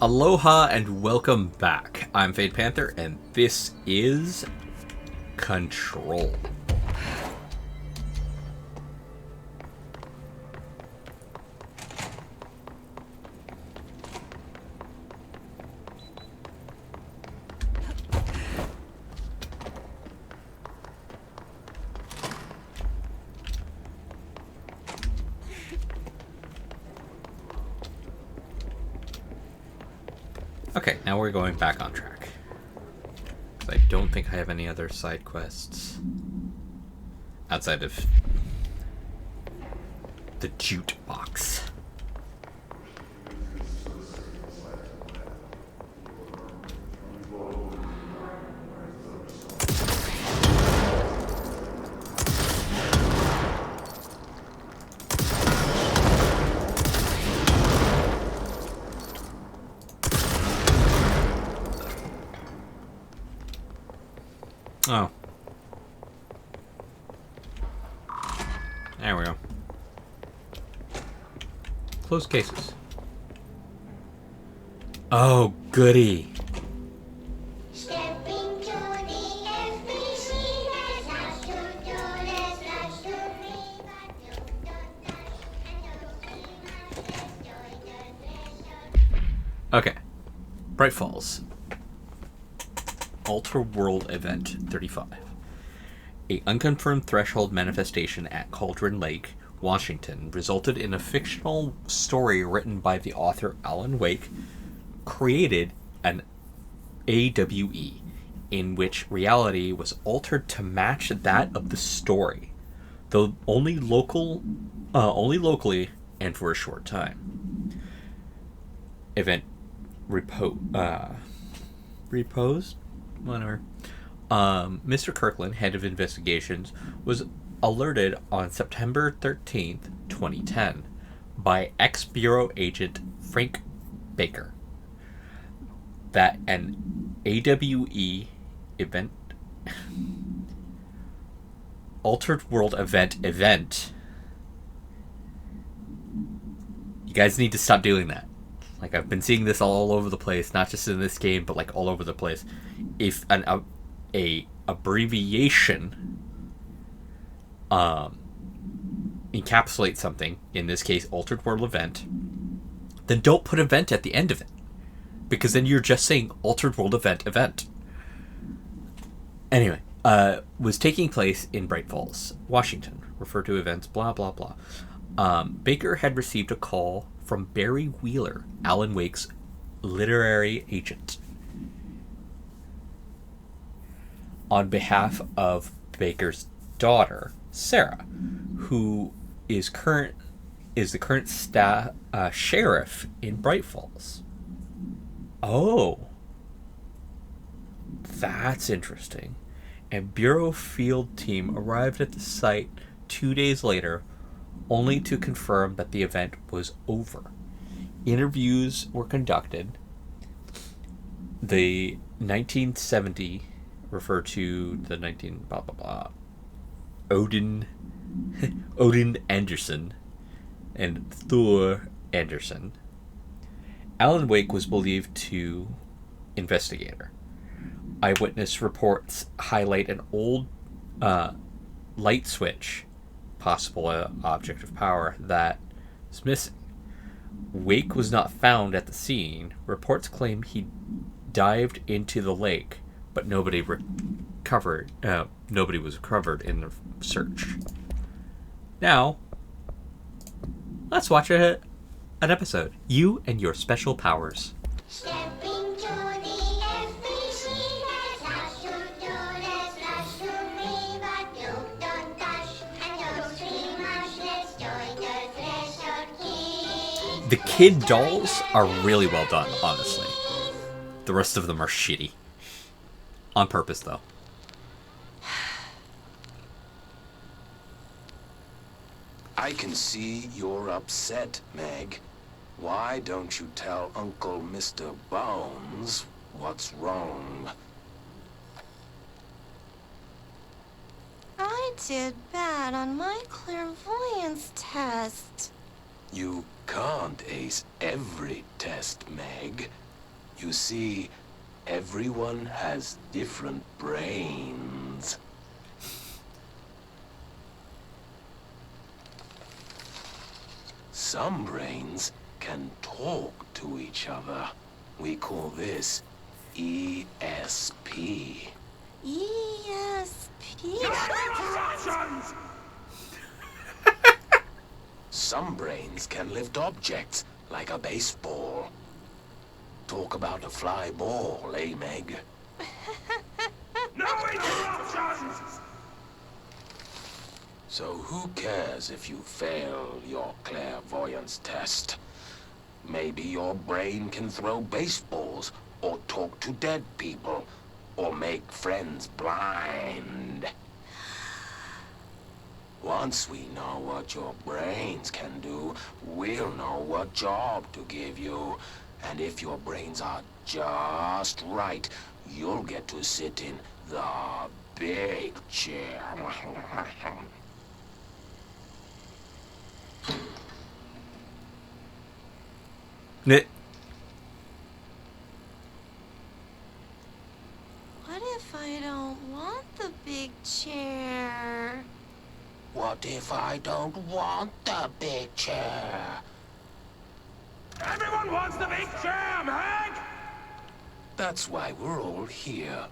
Aloha and welcome back. I'm Panther, and this is Control. Okay, now we're going back on track. I don't think I have any other side quests outside of the jute box. Oh. There we go. Closed cases. Oh, goody. Okay. Bright Falls. Alter World Event 35. A unconfirmed threshold manifestation at Cauldron Lake, Washington, resulted in a fictional story written by the author Alan Wake, created an AWE, in which reality was altered to match that of the story, though only locally and for a short time. Event reposed? Whatever. Mr. Kirkland, head of investigations, was alerted on September 13th, 2010, by ex-Bureau agent Frank Baker that an AWE event, Altered World event, you guys need to stop doing that. Like, I've been seeing this all over the place, not just in this game, but like all over the place. If a abbreviation encapsulates something, in this case, Altered World Event, then don't put event at the end of it, because then you're just saying Altered World Event. Anyway, was taking place in Bright Falls, Washington. Refer to events, blah blah blah. Baker had received a call from Barry Wheeler, Alan Wake's literary agent, on behalf of Baker's daughter, Sarah, who is the current sheriff in Bright Falls. Oh, that's interesting. And Bureau field team arrived at the site 2 days later, only to confirm that the event was over. Interviews were conducted. The 1970 refer to the 19 blah blah blah Odin Anderson and Thor Anderson. Alan Wake was believed to investigator. Eyewitness reports highlight an old light switch, possible object of power, that is missing. Wake was not found at the scene. Reports claim he dived into the lake, but nobody was recovered in the search. Now, let's watch an episode. You and your special powers. The kid dolls are really well done, honestly. The rest of them are shitty. On purpose, though. I can see you're upset, Meg. Why don't you tell Uncle Mr. Bones what's wrong? I did bad on my clairvoyance test. You can't ace every test, Meg. You see, everyone has different brains. Some brains can talk to each other. We call this ESP. ESP? Some brains can lift objects like a baseball. Talk about a fly ball, eh, Meg? No interruptions! So who cares if you fail your clairvoyance test? Maybe your brain can throw baseballs, or talk to dead people, or make friends blind. Once we know what your brains can do, we'll know what job to give you. And if your brains are just right, you'll get to sit in the big chair. Nit. What if I don't want the big chair? What if I don't want the big chair? Everyone wants the big chair, Meg! That's why we're all here.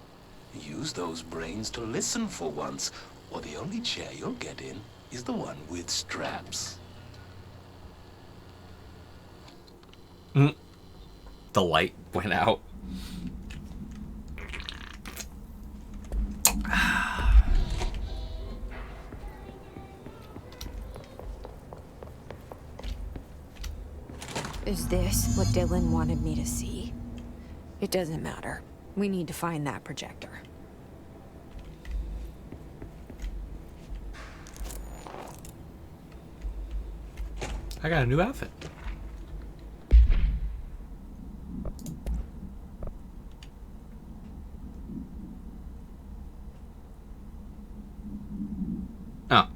Use those brains to listen for once, or the only chair you'll get in is the one with straps. The light went out. Is this what Dylan wanted me to see? It doesn't matter. We need to find that projector. I got a new outfit. Oh.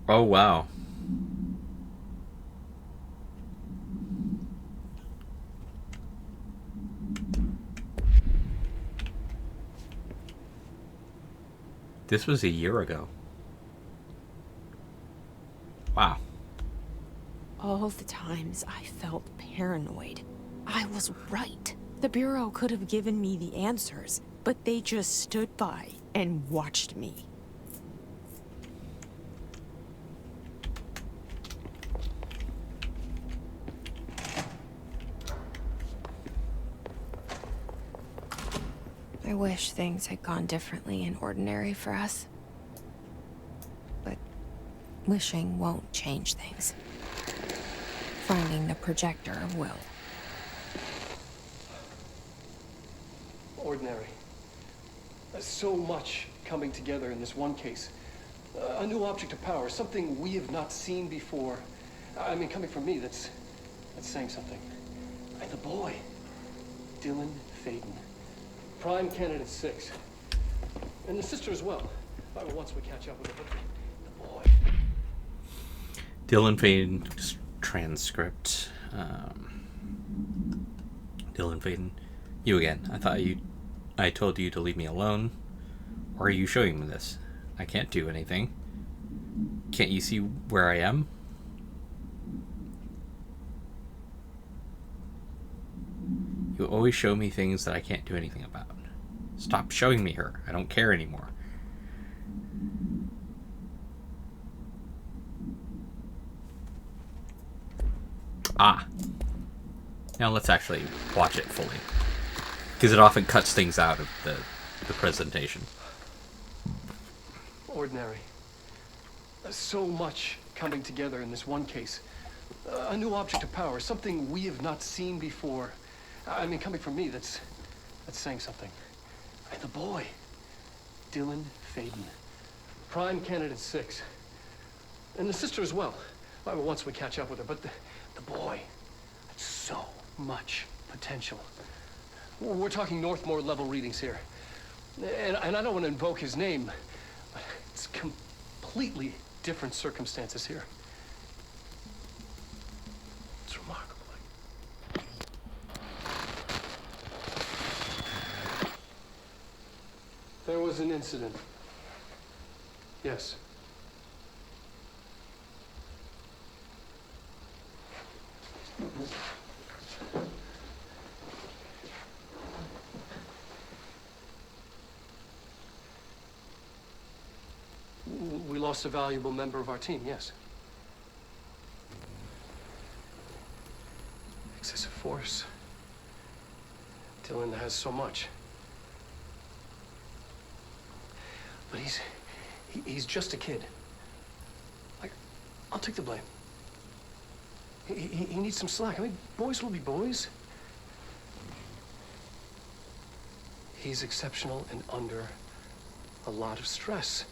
Oh, wow. This was a year ago. Wow. All the times I felt paranoid. I was right. The Bureau could have given me the answers, but they just stood by and watched me. I wish things had gone differently in Ordinary for us. But wishing won't change things. Finding the projector will. Ordinary. So much coming together in this one case. A new object of power, something we have not seen before. I mean, coming from me, that's saying something. And the boy, Dylan Faden. Prime candidate 6. And the sister as well. Once we catch up with her, but the boy. Dylan Faden transcript. Dylan Faden. You again. I told you to leave me alone. Why are you showing me this? I can't do anything. Can't you see where I am? You always show me things that I can't do anything about. Stop showing me her. I don't care anymore. Ah. Now let's actually watch it fully. Because it often cuts things out of the presentation. Ordinary. So much coming together in this one case. A new object of power, something we have not seen before. I mean, coming from me, that's saying something. And the boy, Dylan Faden. Prime candidate 6. And the sister as well. Once we catch up with her, but the boy, so much potential. We're talking Northmore level readings here. And I don't want to invoke his name, but it's completely different circumstances here. It's remarkable. There was an incident. Yes. We lost a valuable member of our team, yes. Excessive force. Dylan has so much. But he's just a kid. Like, I'll take the blame. He needs some slack. I mean, boys will be boys. He's exceptional and under a lot of stress.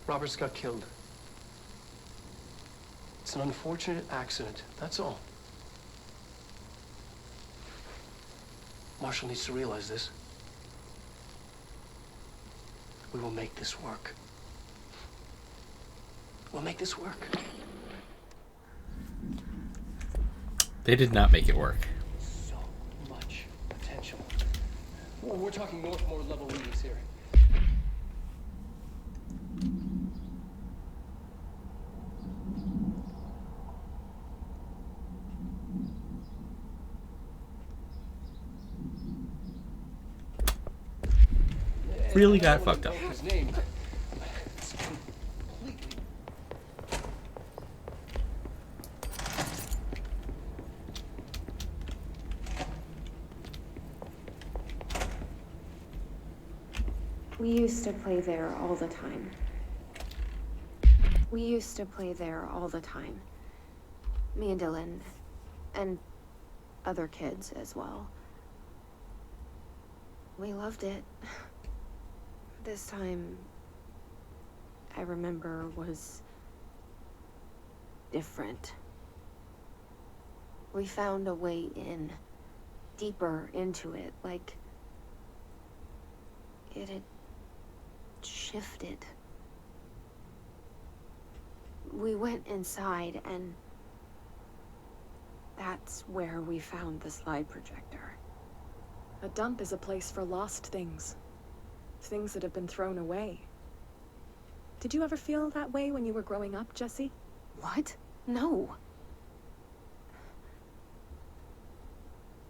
Roberts got killed. It's an unfortunate accident, that's all. Marshall needs to realize this. We will make this work. We'll make this work. They did not make it work. So much potential. We're talking Northmore level readings here. Really got fucked up. His name. It's completely. We used to play there all the time. Me and Dylan. And other kids as well. We loved it. This time, I remember, was different. We found a way in, deeper into it, like it had shifted. We went inside, and that's where we found the slide projector. A dump is a place for lost things. Things that have been thrown away. Did you ever feel that way when you were growing up, Jessie? What? No.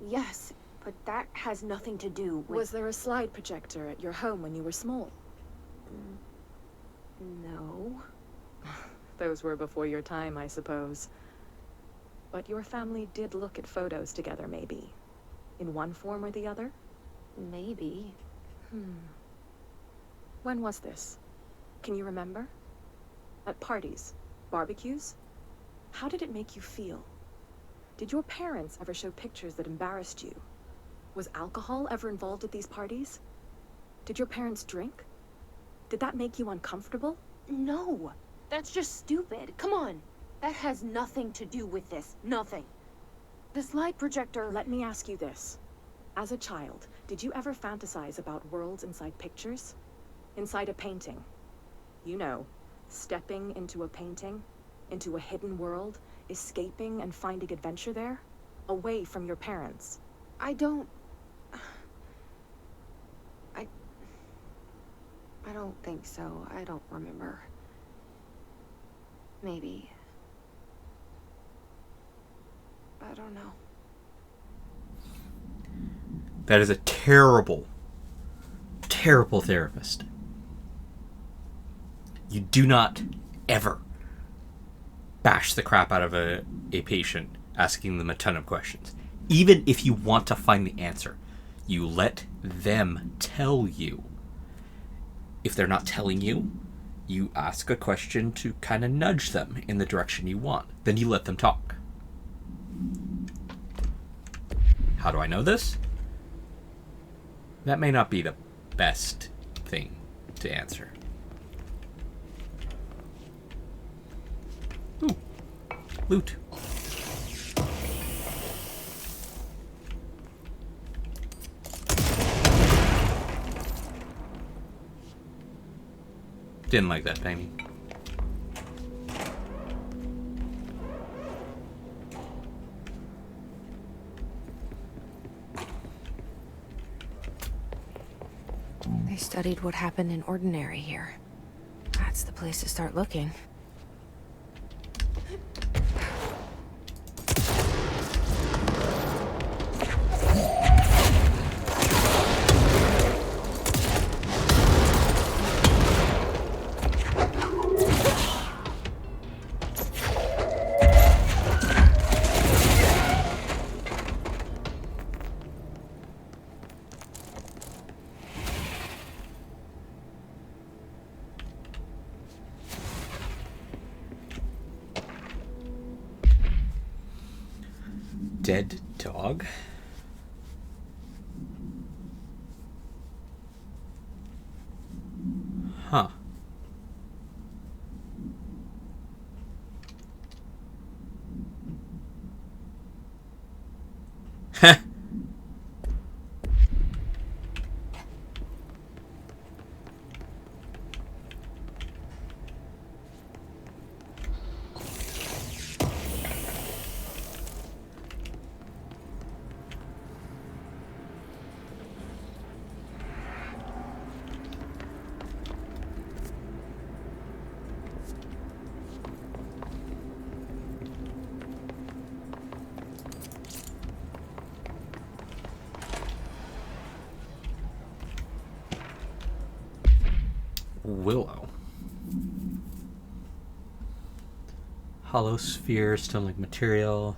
Yes, but that has nothing to do with... Was there a slide projector at your home when you were small? No. Those were before your time, I suppose. But your family did look at photos together, maybe. In one form or the other? Maybe. When was this? Can you remember? At parties? Barbecues? How did it make you feel? Did your parents ever show pictures that embarrassed you? Was alcohol ever involved at these parties? Did your parents drink? Did that make you uncomfortable? No. That's just stupid. Come on. That has nothing to do with this. Nothing. The slide projector... Let me ask you this. As a child, did you ever fantasize about worlds inside pictures? Inside a painting? You know, stepping into a painting, into a hidden world, escaping and finding adventure there, away from your parents. I don't think so. I don't remember. Maybe. I don't know. That is a terrible, terrible therapist. You do not ever bash the crap out of a patient asking them a ton of questions. Even if you want to find the answer, you let them tell you. If they're not telling you, you ask a question to kind of nudge them in the direction you want. Then you let them talk. How do I know this? That may not be the best thing to answer. Ooh, loot. Didn't like that painting. They studied what happened in Ordinary here. That's the place to start looking. Dead dog? Huh. Heh. Willow. Hollow sphere, stone-like material.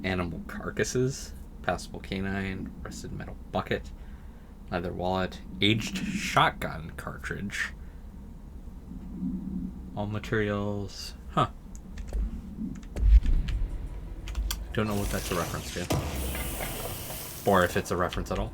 Animal carcasses. Passable canine. Rusted metal bucket. Leather wallet. Aged shotgun cartridge. All materials. Huh. Don't know what that's a reference to. Or if it's a reference at all.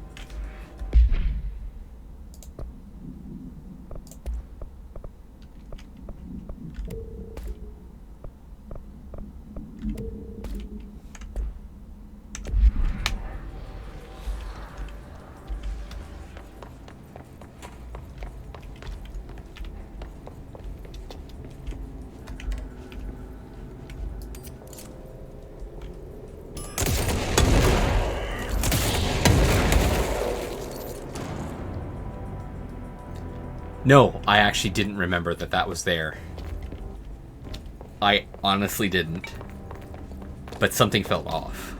No, I actually didn't remember that that was there. I honestly didn't. But something felt off.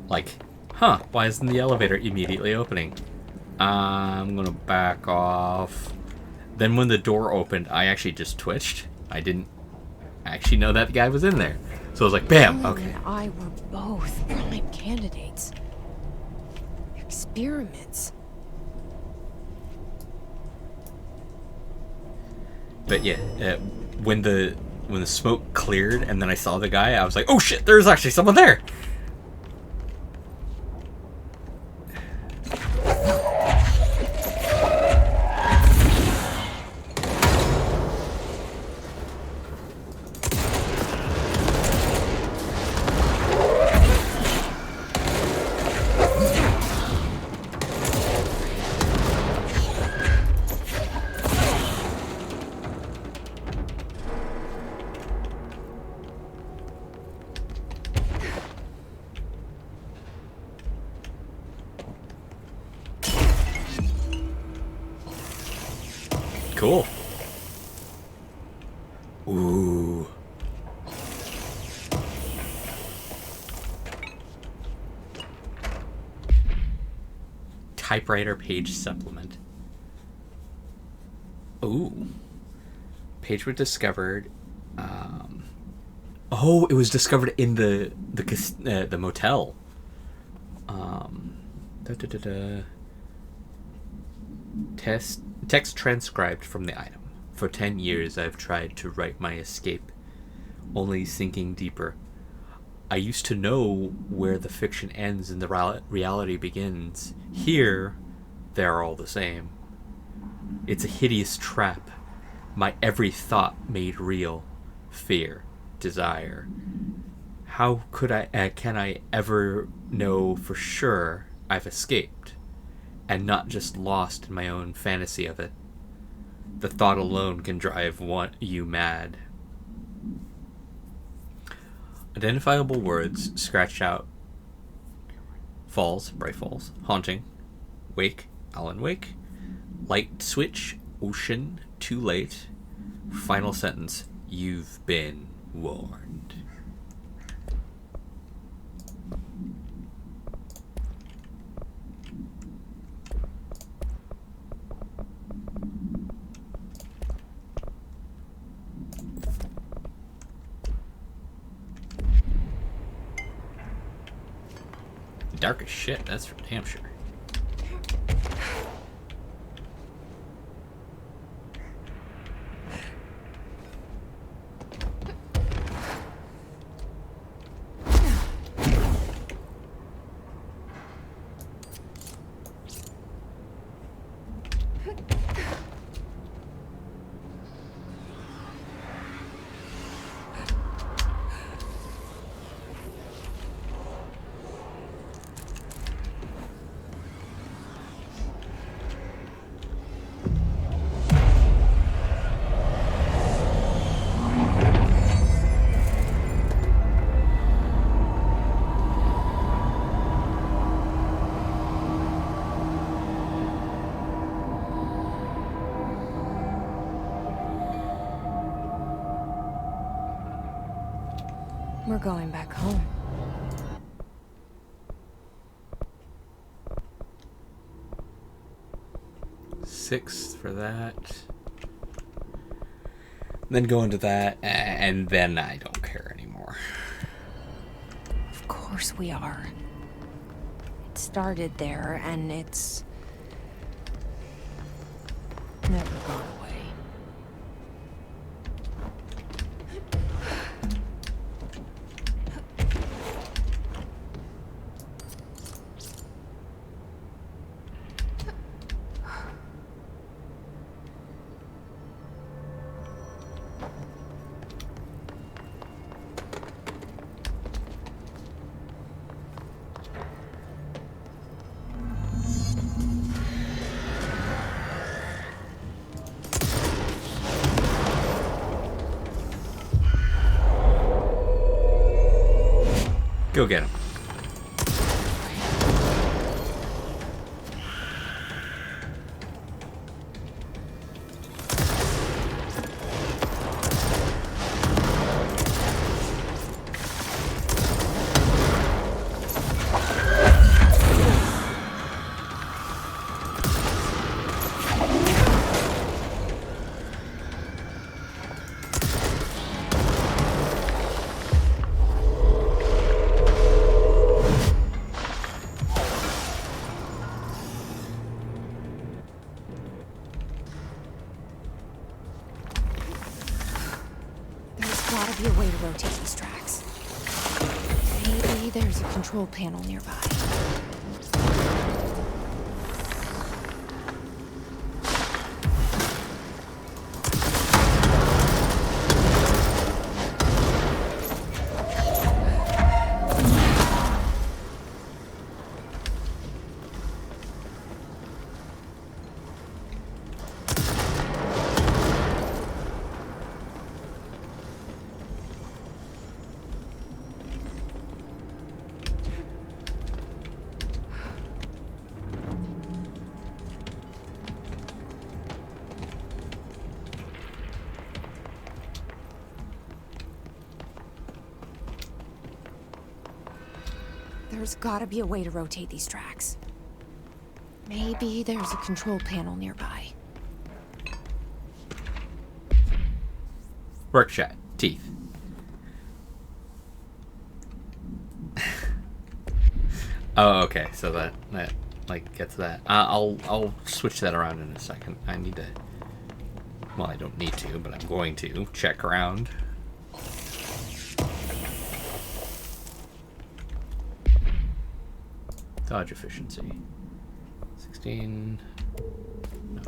Like, huh, why isn't the elevator immediately opening? I'm gonna back off. Then when the door opened, I actually just twitched. I didn't actually know that guy was in there. So I was like, bam, Ellen okay. and I were both prime candidates. Experiments. But yeah, when the smoke cleared and then I saw the guy, I was like, oh shit, there's actually someone there. Cool. Ooh. Typewriter page supplement. Ooh. Page was discovered. Oh, it was discovered in the motel. Text transcribed from the item. For 10 years I've tried to write my escape, only sinking deeper. I used to know where the fiction ends and the reality begins. Here, they're all the same. It's a hideous trap. My every thought made real. Fear, desire. How can I ever know for sure I've escaped, and not just lost in my own fantasy of it? The thought alone can drive you mad. Identifiable words scratched out. Falls, Bright Falls. Haunting. Wake, Alan Wake. Light switch, ocean, too late. Final sentence, you've been warned. Dark as shit, that's for damn sure. We're going back home. Six for that. Then go into that, and then I don't care anymore. Of course we are. It started there, and it's never gone away. Go get him. Gotta be a way to rotate these tracks. Maybe there's a control panel nearby. There's gotta be a way to rotate these tracks. Maybe there's a control panel nearby. Workshop. Teeth. Oh, okay. So that like gets that. I'll switch that around in a second. I need to. Well, I don't need to, but I'm going to check around. Dodge efficiency. 16. No.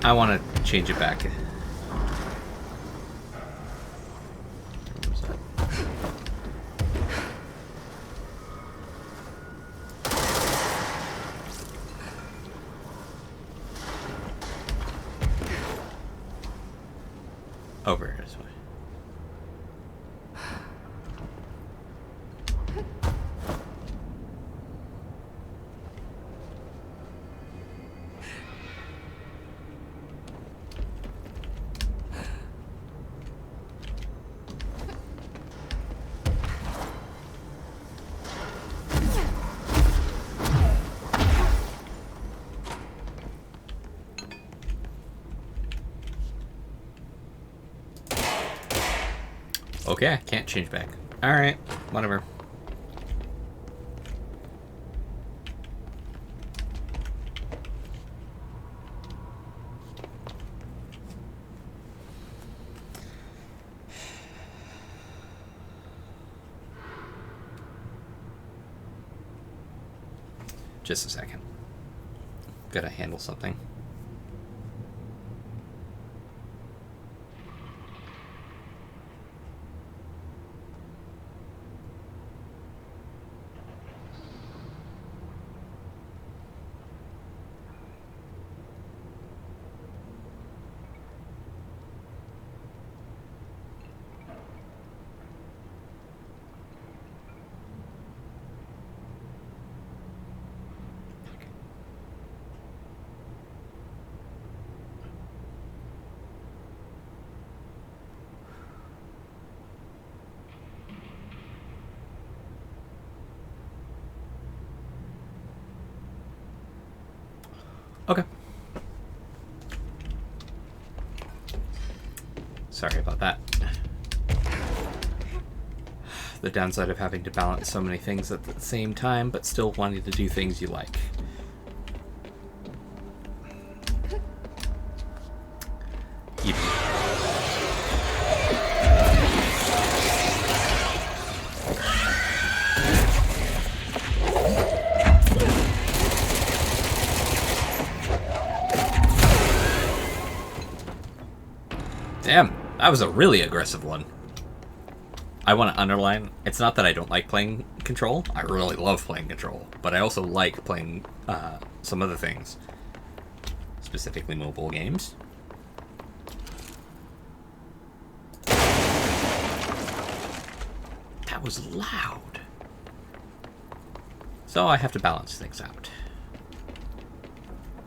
I want to change it back. Where was that? Over here this way. Okay, I can't change back. Alright, whatever. Just a second. Gotta handle something. Okay. Sorry about that. The downside of having to balance so many things at the same time, but still wanting to do things you like. You Damn, that was a really aggressive one. I want to underline, it's not that I don't like playing Control. I really love playing Control. But I also like playing some other things. Specifically mobile games. That was loud. So I have to balance things out.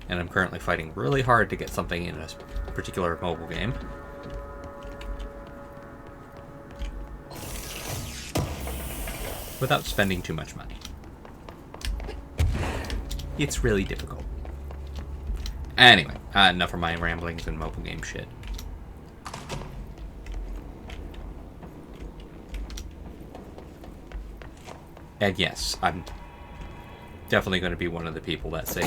And I'm currently fighting really hard to get something in a particular mobile game. Without spending too much money. It's really difficult. Anyway, enough of my ramblings and mobile game shit. And yes, I'm definitely going to be one of the people that say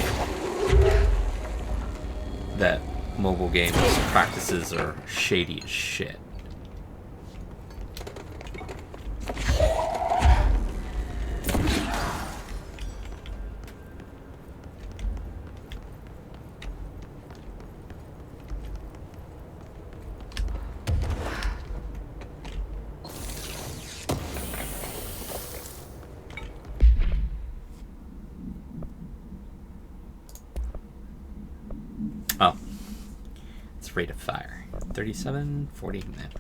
that mobile games practices are shady as shit. Oh. It's rate of fire. 37, 40 minutes.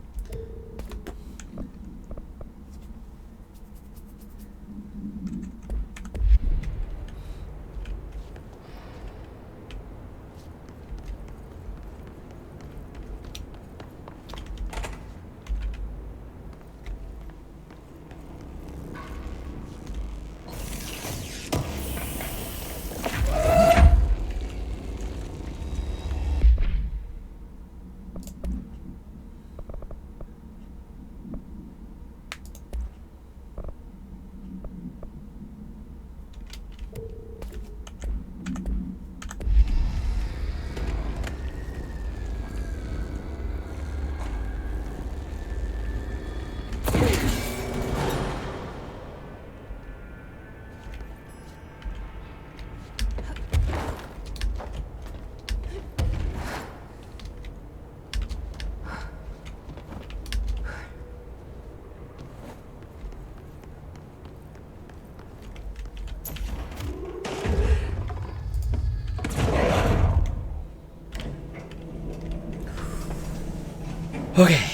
Okay.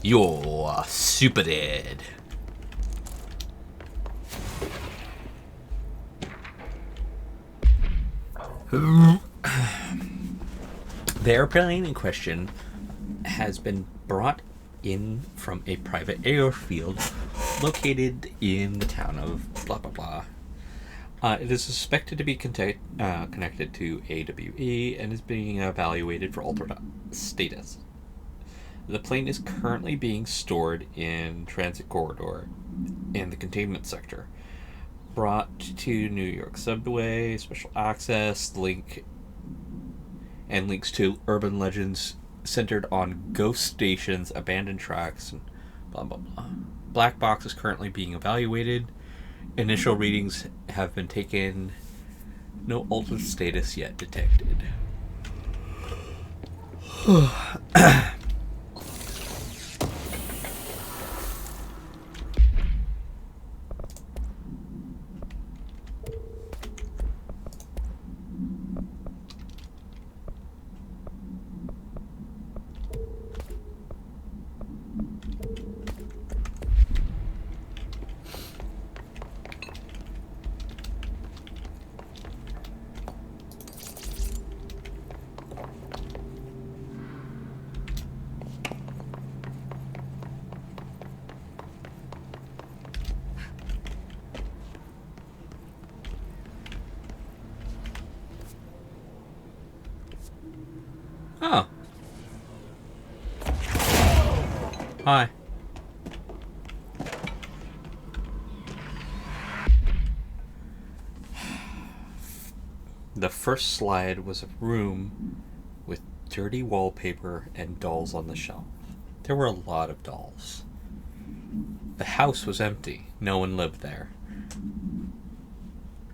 You're super dead. The airplane in question has been brought in from a private airfield located in the town of blah blah blah. It is suspected to be connected to AWE and is being evaluated for altered status. The plane is currently being stored in transit corridor in the containment sector. Brought to New York subway, special access, links to urban legends centered on ghost stations, abandoned tracks, and blah blah blah. Black box is currently being evaluated. Initial readings have been taken. No altered status yet detected. Oh. Hi. The first slide was a room with dirty wallpaper and dolls on the shelf. There were a lot of dolls. The house was empty. No one lived there.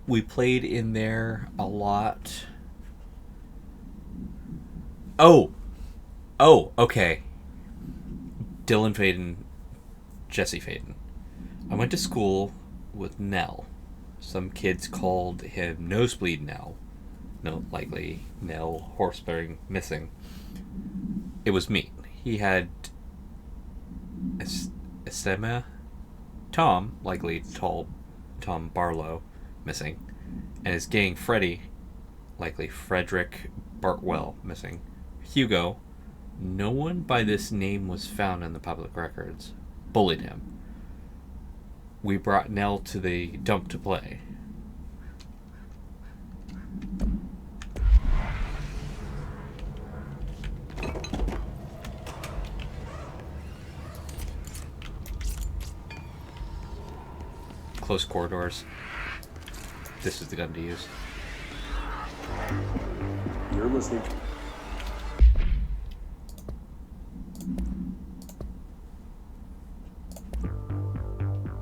We played in there a lot. Oh, okay. Dylan Faden, Jesse Faden. I went to school with Nell. Some kids called him Nosebleed Nell. No, likely Nell, horse-bearing, missing. It was me. He had Estema, Tom, likely tall Tom Barlow, missing, and his gang Freddy, likely Frederick Bartwell, missing. Hugo, no one by this name was found in the public records, bullied him. We brought Nell to the dump to play. Close corridors. This is the gun to use. You're listening.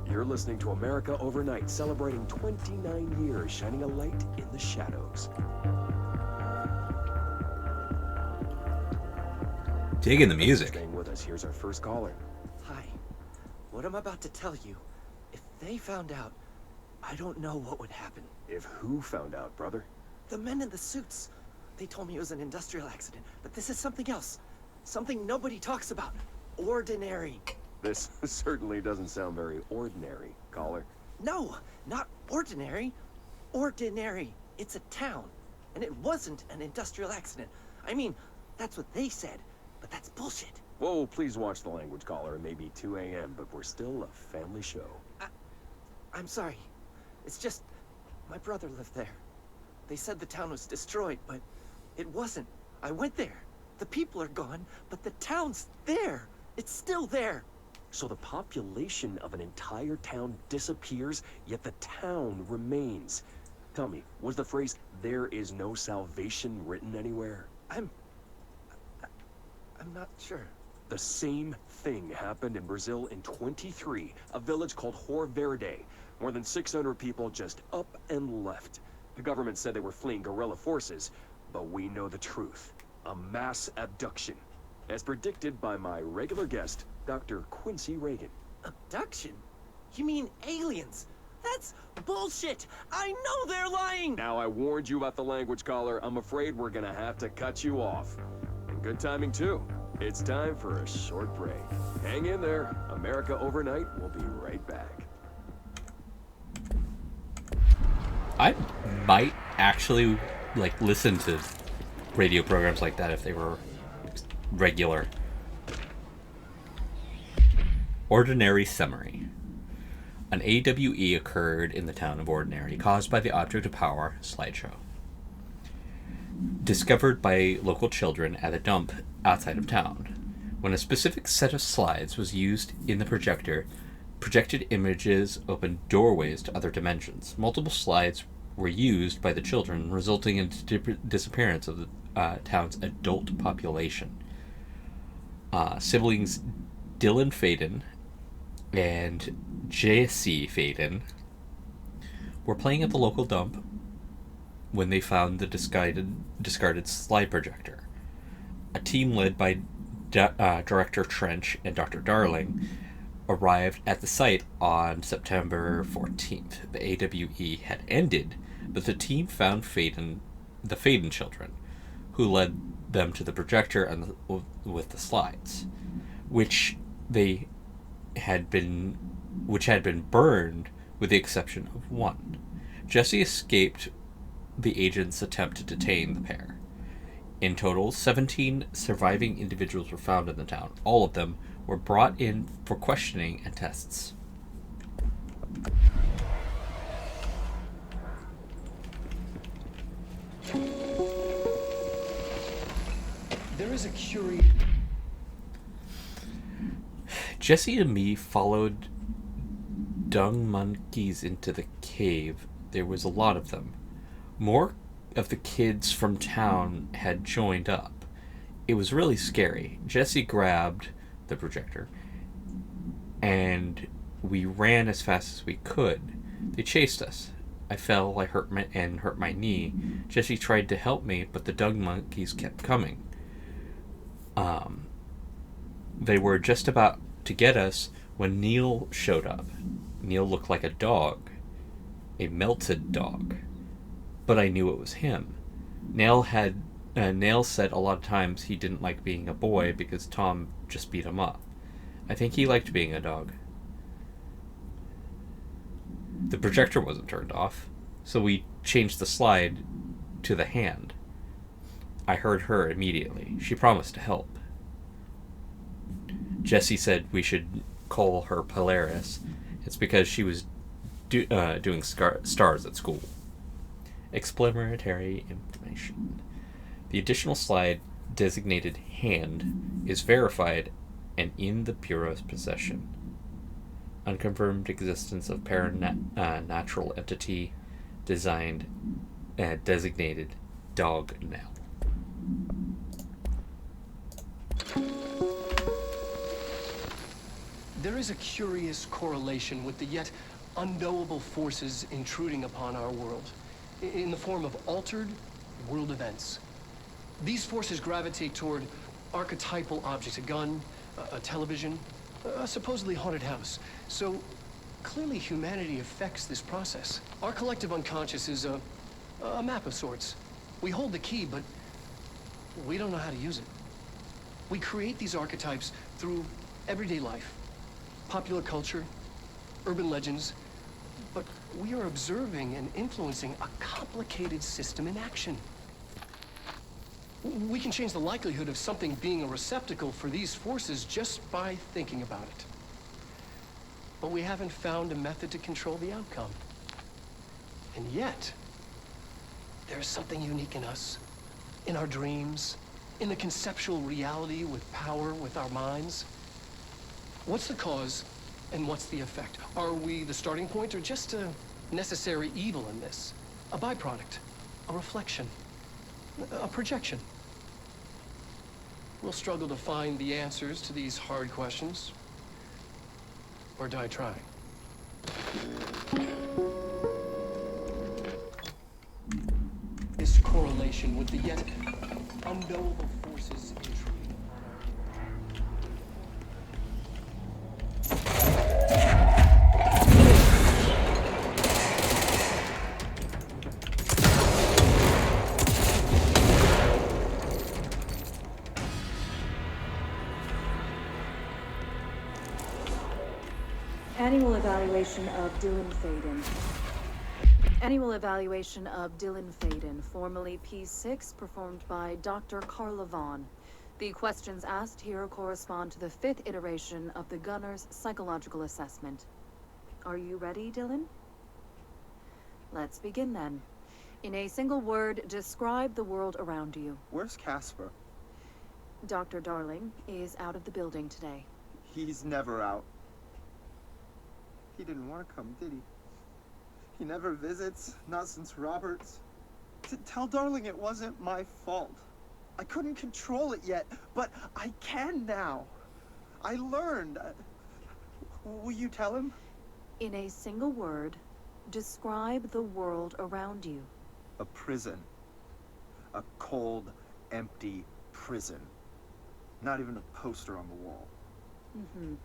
You're listening to America Overnight, celebrating 29 years, shining a light in the shadows. Digging the music. Staying with us, here's our first caller. Hi. What I'm about to tell you, if they found out, I don't know what would happen. If who found out, brother? The men in the suits. They told me it was an industrial accident, but this is something else. Something nobody talks about. Ordinary. This certainly doesn't sound very ordinary, caller. No, not ordinary. Ordinary. It's a town. And it wasn't an industrial accident. I mean, that's what they said, but that's bullshit. Whoa, please watch the language, caller. It may be 2 a.m., but we're still a family show. I'm sorry. It's just, my brother lived there. They said the town was destroyed, but it wasn't. I went there. The people are gone, but the town's there. It's still there. So the population of an entire town disappears, yet the town remains. Tell me, was the phrase, "there is no salvation," written anywhere? I'm not sure. The same thing happened in Brazil in 23, a village called Hor Verde. More than 600 people just up and left. The government said they were fleeing guerrilla forces, but we know the truth. A mass abduction. As predicted by my regular guest, Dr. Quincy Reagan. Abduction? You mean aliens? That's bullshit! I know they're lying! Now I warned you about the language, caller. I'm afraid we're gonna have to cut you off. And good timing, too. It's time for a short break. Hang in there. America Overnight will be right back. I might actually listen to radio programs like that if they were regular. Ordinary Summary. An AWE occurred in the town of Ordinary, caused by the Object of Power slideshow. Discovered by local children at a dump outside of town. When a specific set of slides was used in the projector, projected images opened doorways to other dimensions. Multiple slides were used by the children, resulting in the disappearance of the town's adult population. Siblings Dylan Faden and Jesse Faden were playing at the local dump when they found the discarded slide projector. A team led by Director Trench and Dr. Darling arrived at the site on September 14th. The AWE had ended, but the team found the Faden children, who led them to the projector and with the slides, which had been burned with the exception of one. Jesse escaped the agent's attempt to detain the pair. In total, 17 surviving individuals were found in the town. All of them were brought in for questioning and tests. There is a curious... Jesse and me followed dung monkeys into the cave. There was a lot of them. More of the kids from town had joined up. It was really scary. Jesse grabbed the projector, and we ran as fast as we could. They chased us. I fell, I hurt my knee. Jesse tried to help me, but the dung monkeys kept coming. They were just about to get us when Neil showed up. Neil looked like a dog. A melted dog. But I knew it was him. Neil said a lot of times he didn't like being a boy because Tom just beat him up. I think he liked being a dog. The projector wasn't turned off, so we changed the slide to the hand. I heard her immediately. She promised to help. Jesse said we should call her Polaris. It's because she was doing stars at school. Explanatory information. The additional slide designated hand is verified and in the Bureau's possession. Unconfirmed existence of natural entity designated dog now. There is a curious correlation with the yet unknowable forces intruding upon our world, in the form of altered world events. These forces gravitate toward archetypal objects, a gun, a television, a supposedly haunted house. So clearly humanity affects this process. Our collective unconscious is a map of sorts. We hold the key, but we don't know how to use it. We create these archetypes through everyday life, popular culture, urban legends, but we are observing and influencing a complicated system in action. We can change the likelihood of something being a receptacle for these forces just by thinking about it. But we haven't found a method to control the outcome. And yet, there's something unique in us, in our dreams, in the conceptual reality with power with our minds. What's the cause and what's the effect? Are we the starting point or just a necessary evil in this? A byproduct, a reflection, a projection? We'll struggle to find the answers to these hard questions, or die trying. This correlation with the yet unknowable forces intruding Annual evaluation of Dylan Faden. Annual evaluation of Dylan Faden, formerly P6, performed by Dr. Carla Vaughn. The questions asked here correspond to the 5th iteration of the Gunner's psychological assessment. Are you ready, Dylan? Let's begin then. In a single word, describe the world around you. Where's Casper? Dr. Darling is out of the building today. He's never out. He didn't want to come, did he? He never visits, not since Roberts. Tell Darling it wasn't my fault. I couldn't control it yet, but I can now. I learned. Will you tell him? In a single word, describe the world around you. A prison. A cold, empty prison. Not even a poster on the wall. Mm-hmm.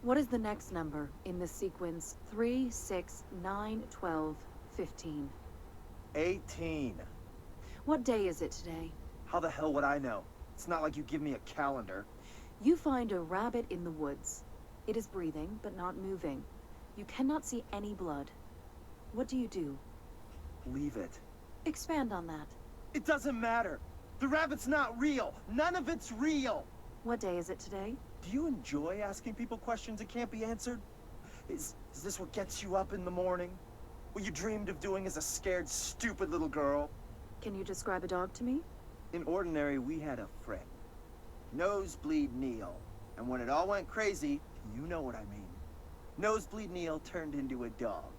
What is the next number in the sequence 3, 6, 9, 12, 15? 18. What day is it today? How the hell would I know? It's not like you give me a calendar. You find a rabbit in the woods. It is breathing, but not moving. You cannot see any blood. What do? Leave it. Expand on that. It doesn't matter. The rabbit's not real. None of it's real. What day is it today? Do you enjoy asking people questions that can't be answered? Is this what gets you up in the morning? What you dreamed of doing as a scared, stupid little girl? Can you describe a dog to me? In Ordinary, we had a friend. Nosebleed Neil. And when it all went crazy, you know what I mean. Nosebleed Neil turned into a dog.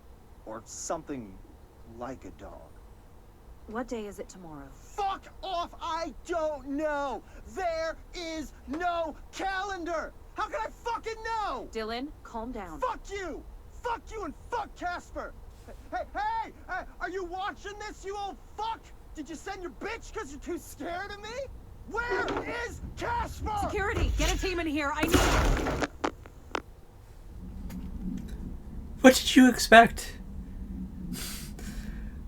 Or something like a dog. What day is it tomorrow? Fuck off! I don't know! There is no calendar! How can I fucking know? Dylan, calm down. Fuck you! Fuck you and fuck Casper! Hey! Are you watching this, you old fuck? Did you send your bitch because you're too scared of me? Where is Casper? Security, get a team in here. I need... What did you expect?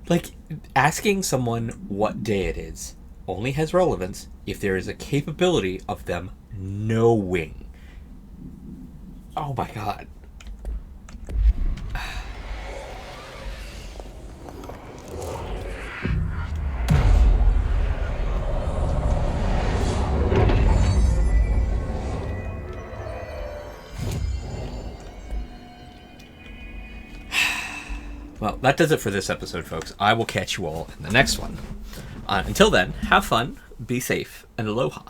Like, asking someone what day it is only has relevance if there is a capability of them knowing. Oh my god. Well, that does it for this episode, folks. I will catch you all in the next one. Until then, have fun, be safe, and aloha.